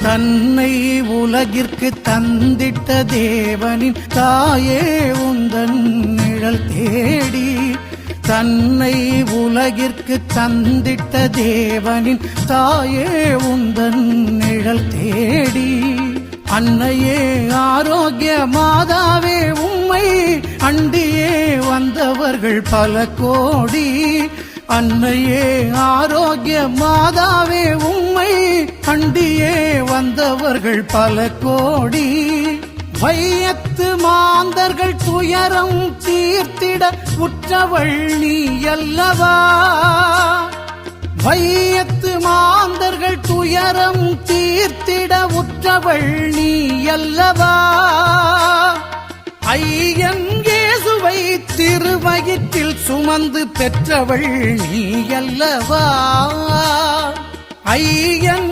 தன்னை உலகிற்கு தந்திட்ட தேவனின் தாயே உந்தன் நிழல் தேடி, தன்னை உலகிற்கு தந்திட்ட தேவனின் தாயே உந்தன் நிழல் தேடி, அன்னையே ஆரோக்கிய மாதாவே உம்மை அண்டியே வந்தவர்கள் பல கோடி, அன்னையே ஆரோக்கிய மாதாவே உம்மை அண்டியே வந்தவர்கள் பல கோடி, வையத்து மாந்தர்கள் துயரம் தீர்த்திட உற்றவள் நீ அல்லவா, வையத்து மாந்தர்கள் துயரம் தீர்த்திட உற்றவள் நீ அல்லவா, ஐயன் இயேசுவை திருவயிற்றில் சுமந்து பெற்றவள் நீ அல்லவா, ஐயன்